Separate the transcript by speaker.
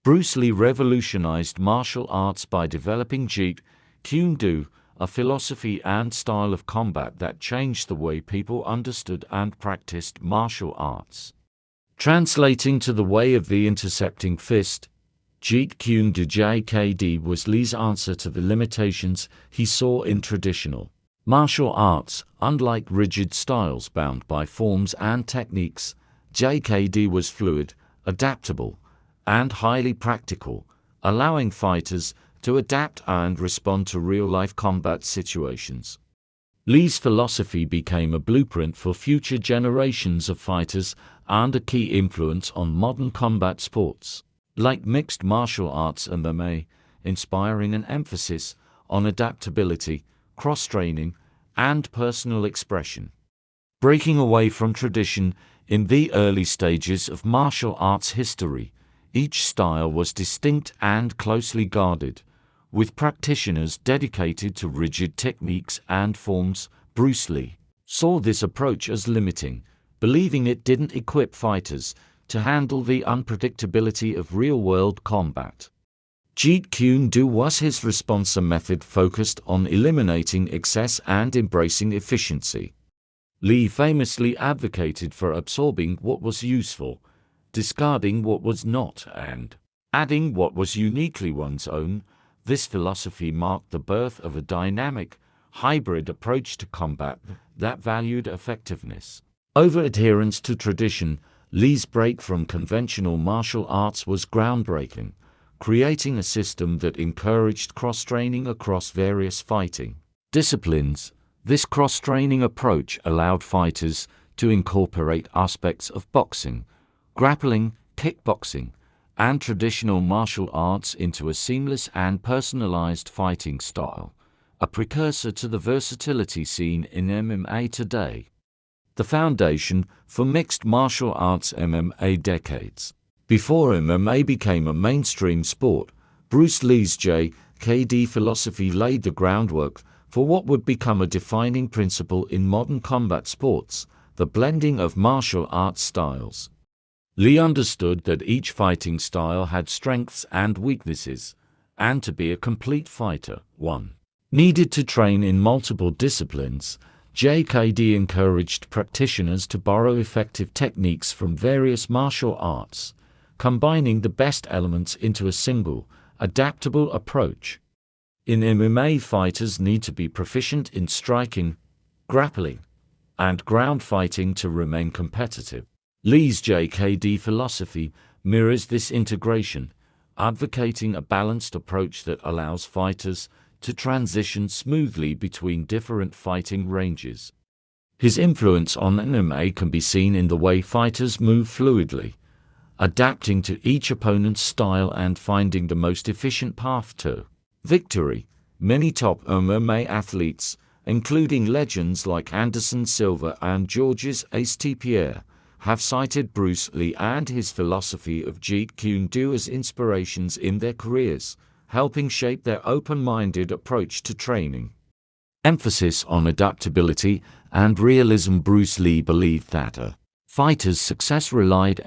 Speaker 1: Bruce Lee revolutionized martial arts by developing Jeet Kune Do, a philosophy and style of combat that changed the way people understood and practiced martial arts. Translating to the way of the intercepting fist, Jeet Kune Do (JKD) was Lee's answer to the limitations he saw in traditional martial arts. Unlike rigid styles bound by forms and techniques, JKD was fluid, adaptable, and highly practical, allowing fighters to adapt and respond to real-life combat situations. Lee's philosophy became a blueprint for future generations of fighters and a key influence on modern combat sports, like mixed martial arts and MMA, inspiring an emphasis on adaptability, cross-training, and personal expression. Breaking away from tradition in the early stages of martial arts history, each style was distinct and closely guarded, with practitioners dedicated to rigid techniques and forms. Bruce Lee saw this approach as limiting, believing it didn't equip fighters to handle the unpredictability of real-world combat. Jeet Kune Do was his response, a method focused on eliminating excess and embracing efficiency. Lee famously advocated for absorbing what was useful, discarding what was not, and adding what was uniquely one's own. This philosophy marked the birth of a dynamic, hybrid approach to combat that valued effectiveness over adherence to tradition. Lee's break from conventional martial arts was groundbreaking, creating a system that encouraged cross-training across various fighting disciplines. This cross-training approach allowed fighters to incorporate aspects of boxing, grappling, kickboxing, and traditional martial arts into a seamless and personalized fighting style, a precursor to the versatility seen in MMA today. The foundation for mixed martial arts MMA. Decades before MMA became a mainstream sport, Bruce Lee's JKD philosophy laid the groundwork for what would become a defining principle in modern combat sports: the blending of martial arts styles. Lee understood that each fighting style had strengths and weaknesses, and to be a complete fighter, one needed to train in multiple disciplines. JKD encouraged practitioners to borrow effective techniques from various martial arts, combining the best elements into a single, adaptable approach. In MMA, fighters need to be proficient in striking, grappling, and ground fighting to remain competitive. Lee's JKD philosophy mirrors this integration, advocating a balanced approach that allows fighters to transition smoothly between different fighting ranges. His influence on MMA can be seen in the way fighters move fluidly, adapting to each opponent's style and finding the most efficient path to victory. Many top MMA athletes, including legends like Anderson Silva and Georges St. Pierre, have cited Bruce Lee and his philosophy of Jeet Kune Do as inspirations in their careers, helping shape their open-minded approach to training. Emphasis on adaptability and realism. Bruce Lee believed that a fighter's success relied